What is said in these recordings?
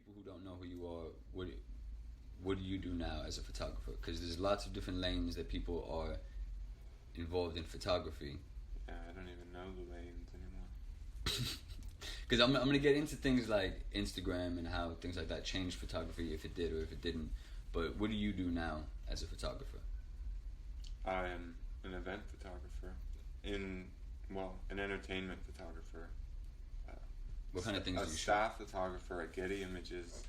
people who don't know who you are, what do you do now as a photographer? Because there's lots of different lanes that people are involved in photography. Yeah, I don't even know the lanes anymore. Because I'm going to get into things like Instagram and how things like that changed photography, if it did or if it didn't. But what do you do now as a photographer? I am an event photographer, an entertainment photographer. What kind of things do you shoot? A staff photographer at Getty Images,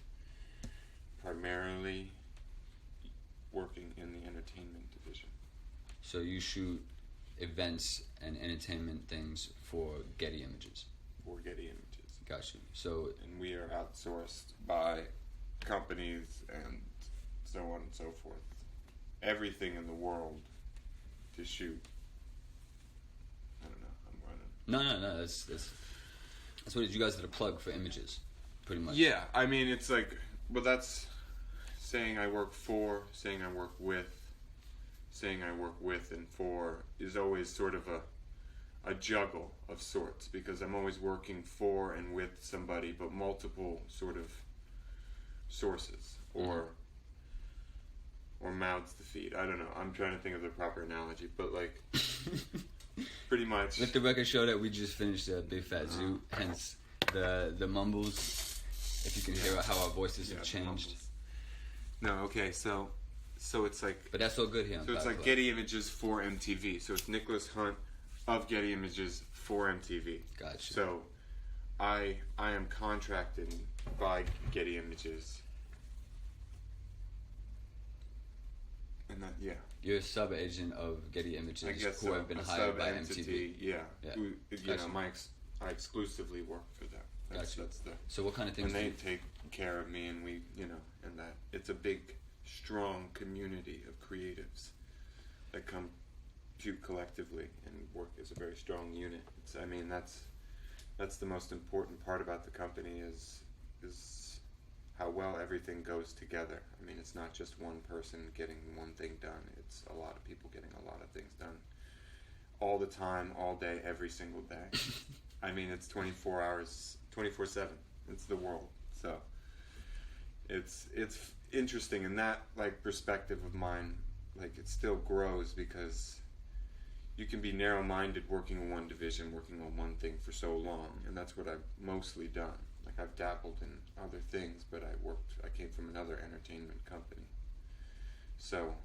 primarily working in the entertainment division. So you shoot events and entertainment things for Getty Images? For Getty Images. Gotcha. So, and we are outsourced by companies and so on and so forth. Everything in the world to shoot. I don't know, I'm running. No. That's what it is. You guys did a plug for Images, pretty much. Yeah, I mean, it's like, well, that's saying I work for, saying I work with, saying I work with and for is always sort of a juggle of sorts, because I'm always working for and with somebody, but multiple sort of sources or mouths to feed. I don't know. I'm trying to think of the proper analogy, but like pretty much. Let the record show that we just finished a Big Fat Zoo, hence the mumbles. If you can hear how our voices have changed. No, okay, so it's like. But that's all good here. So it's like Getty Images for MTV. So it's Nicholas Hunt of Getty Images for MTV. Gotcha. So I am contracted by Getty Images. And that, yeah. You're a sub-agent of Getty Images, I guess who have been hired by MTV. Yeah. Who, Gotcha. I exclusively work for them. That's the. So what kind of things? And they take care of me, and we, and that it's a big, strong community of creatives that come to collectively and work as a very strong unit. That's the most important part about the company is how well everything goes together. I mean, it's not just one person getting one thing done. It's a lot of people getting a lot of things done all the time, all day, every single day. I mean, it's 24 hours, 24/7. It's the world. So it's interesting, and that perspective of mine, it still grows, because you can be narrow-minded working in one division, working on one thing for so long, and that's what I've mostly done. I've dabbled in other things, but I came from another entertainment company. So,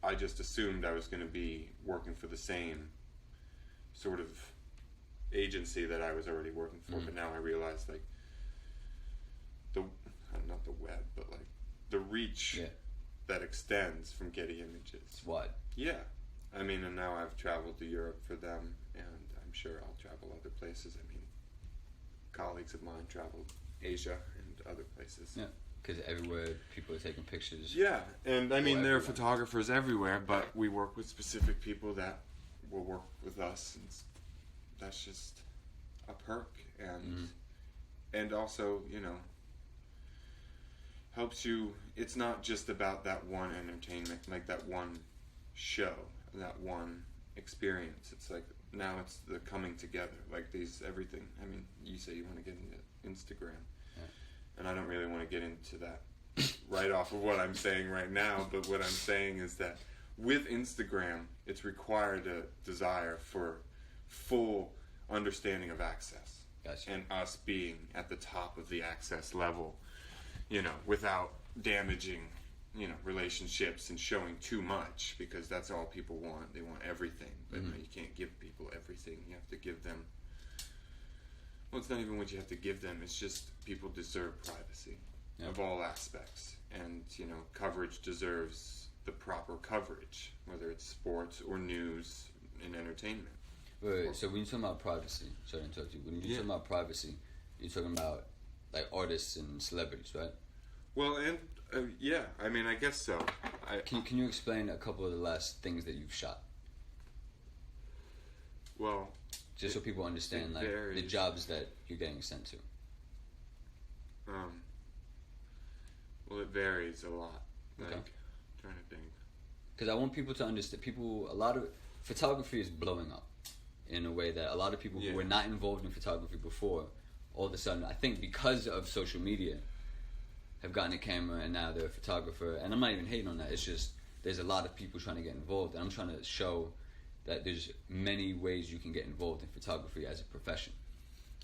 I just assumed I was going to be working for the same sort of agency that I was already working for, but now I realize, not the web, but, the reach that extends from Getty Images. It's wide. Yeah. I mean, and now I've traveled to Europe for them, and I'm sure I'll travel other places. I mean, colleagues of mine traveled Asia and other places. Yeah, because everywhere people are taking pictures. Yeah, and I mean, there are photographers everywhere, but we work with specific people that will work with us, and that's just a perk, and also, helps you. It's not just about that one entertainment, that one show, that one experience. It's now it's the coming together, everything. I mean, you say you want to get into Instagram, and I don't really want to get into that right off of what I'm saying right now, but what I'm saying is that with Instagram, it's required a desire for full understanding of access. Gotcha. And us being at the top of the access level, without damaging relationships and showing too much, because that's all people want. They want everything, but no, you can't give people everything. You have to give them. Well, it's not even what you have to give them. It's just people deserve privacy of all aspects, and coverage deserves the proper coverage, whether it's sports or news and entertainment. Wait, so when you're talking about privacy, sorry to interrupt you. When you're talking about privacy, you're talking about artists and celebrities, right? Well, and I mean, I guess so. Can you explain a couple of the last things that you've shot? Well, just so people understand the jobs that you're getting sent to. Well, it varies a lot. Okay. I'm trying to think. Because I want people to understand. A lot of photography is blowing up in a way that a lot of people who were not involved in photography before, all of a sudden, I think because of social media, have gotten a camera and now they're a photographer. And I'm not even hating on that. It's just there's a lot of people trying to get involved, and I'm trying to show that there's many ways you can get involved in photography as a profession.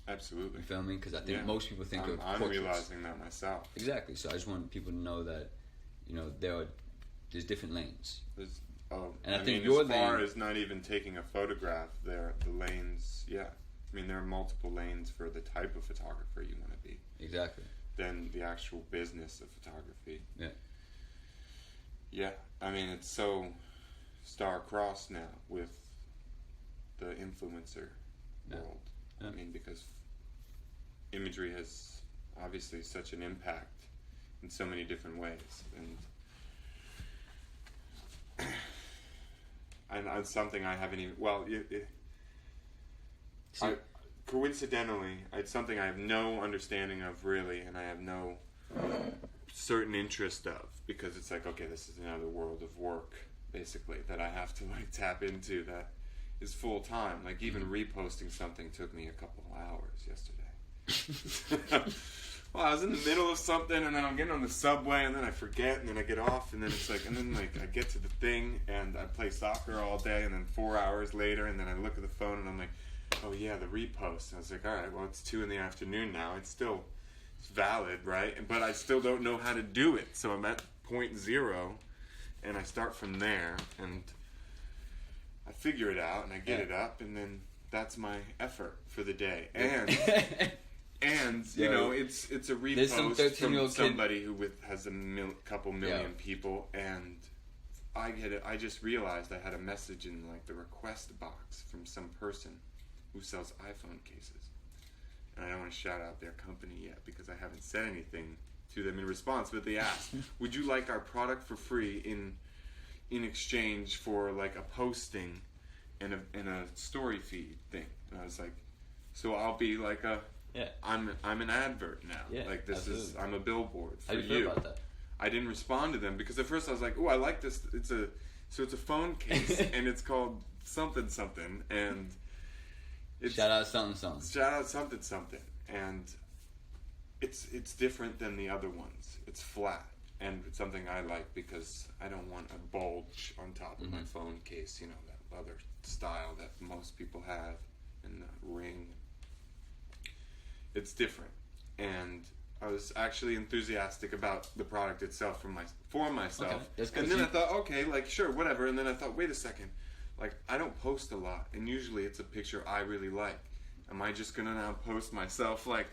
Absolutely. You feel me? Because I think most people think of I'm portraits. realizing that myself. Exactly. So I just want people to know that, you know, there's different lanes. And I think your as far as not even taking a photograph, the lanes, yeah. I mean, there are multiple lanes for the type of photographer you want to be. Exactly. Than the actual business of photography. Yeah. Yeah. I mean, it's so star-crossed now with the influencer world. Yeah. I mean, because imagery has obviously such an impact in so many different ways, and on something I haven't even. Well, coincidentally, it's something I have no understanding of really, and I have no certain interest of, because it's like, okay, this is another world of work basically that I have to like tap into that is full time. Like even reposting something took me a couple of hours yesterday. Well, I was in the middle of something, and then I'm getting on the subway, and then I forget, and then I get off, and then it's like, and then like I get to the thing, and I play soccer all day, and then 4 hours later, and then I look at the phone, and I'm like, oh yeah, the repost. And I was like, all right, well it's 2 p.m. now. It's valid, right? But I still don't know how to do it, so I'm at point 0. And I start from there, and I figure it out, and I get it up, and then that's my effort for the day. And you know, it's a repost from somebody who has a couple million people, and I get it. I just realized I had a message in like the request box from some person who sells iPhone cases, and I don't want to shout out their company yet because I haven't said anything to them in response, but they asked, would you like our product for free in exchange for like a posting and a story feed thing? And I was like, so I'll be like I'm an advert now. Yeah, like this absolutely. I'm a billboard for you. How do you feel about that? I didn't respond to them because at first I was like, oh, I like this. It's a phone case and it's called something something, and it's shout out something, and it's different than the other ones. It's flat, and it's something I like because I don't want a bulge on top of my phone case, you know, that leather style that most people have, and the ring. It's different, and I was actually enthusiastic about the product itself for myself. Okay. And then I thought, okay, like sure, whatever. And then I thought, wait a second, like I don't post a lot, and usually it's a picture I really like. Am I just gonna now post myself like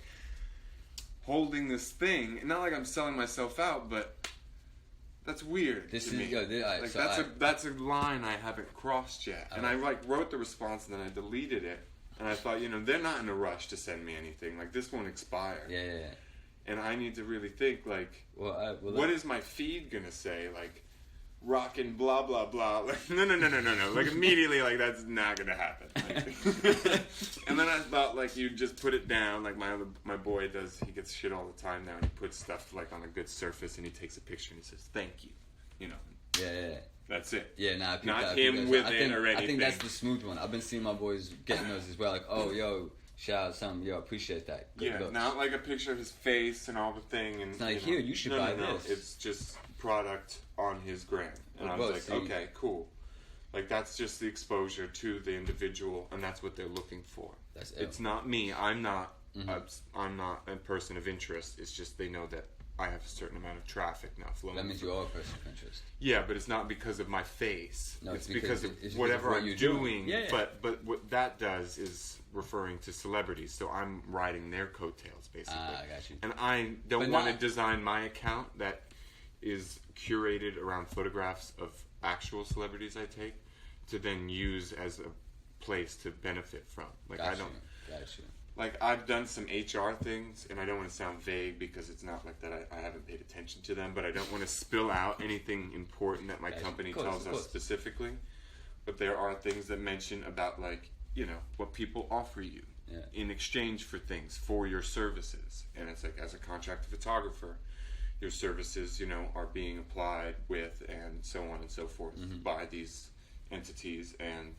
holding this thing? Not like I'm selling myself out, but that's weird. That's a line I haven't crossed yet. And I like wrote the response, and then I deleted it. And I thought, you know, they're not in a rush to send me anything. Like this won't expire. Yeah. And I need to really think like, what is my feed gonna say? Like, rockin' blah blah blah. Like, no. Like immediately, like that's not gonna happen. Like, and then I thought, like, you just put it down. Like my boy does. He gets shit all the time now, and he puts stuff like on a good surface, and he takes a picture and he says, "Thank you." You know. Yeah. That's it. Yeah, not him with it or anything. I think that's the smooth one. I've been seeing my boys getting those as well. Like, oh, yo, shout out something. Yo, appreciate that. Good looks. Not like a picture of his face and all the thing. And it's not like, here, you should buy this. It's just product on his gram. And I was like, okay, cool. Like, that's just the exposure to the individual, and that's what they're looking for. It's not me. I'm not a person of interest. It's just they know that I have a certain amount of traffic now flowing. That means you are a person of interest. Yeah, but it's not because of my face. No, it's because of whatever I'm doing. Yeah. But what that does is referring to celebrities. So I'm riding their coattails, basically. I got you. And I don't want to design my account that is curated around photographs of actual celebrities I take to then use as a place to benefit from. Like Got you. Like, I've done some HR things, and I don't want to sound vague because it's not like that I haven't paid attention to them, but I don't want to spill out anything important that my company tells us specifically. But there are things that mention about, like, you know, what people offer you in exchange for things, for your services. And it's like, as a contracted photographer, your services, you know, are being applied with and so on and so forth by these entities and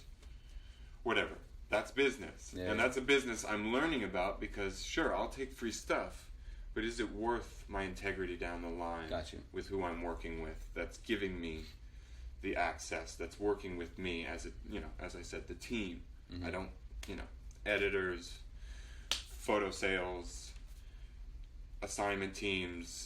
whatever. That's business. Yeah. And that's a business I'm learning about because, sure, I'll take free stuff, but is it worth my integrity down the line Got you. with who I'm working with, that's giving me the access, that's working with me as a, you know, as I said, the team. Mm-hmm. I don't, you know, editors, photo sales, assignment teams,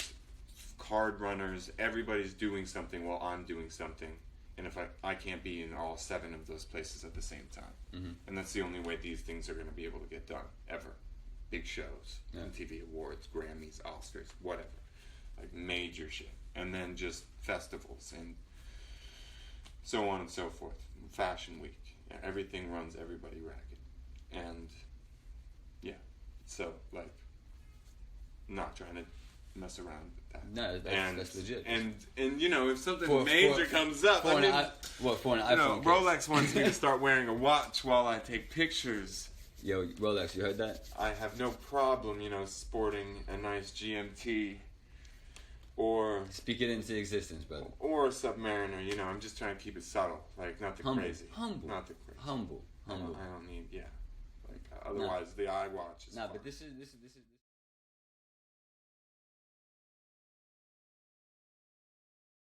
card runners, everybody's doing something while I'm doing something. And if I can't be in all 7 of those places at the same time. Mm-hmm. And that's the only way these things are going to be able to get done, ever. Big shows, MTV Awards, Grammys, Oscars, whatever. Like major shit. And then just festivals and so on and so forth. Fashion Week. Everything runs everybody ragged. And yeah, so like, not trying to mess around with that. No, that's legit. And you know, if something major comes up, for I mean, an iPhone you know, case. Rolex wants me to start wearing a watch while I take pictures. Yo, Rolex, you heard that? I have no problem, you know, sporting a nice GMT or Speak it into existence, brother. or a Submariner. You know, I'm just trying to keep it subtle, like not the crazy, not the crazy. Humble. I don't need, like otherwise the iWatch is. Nah, fun. but this is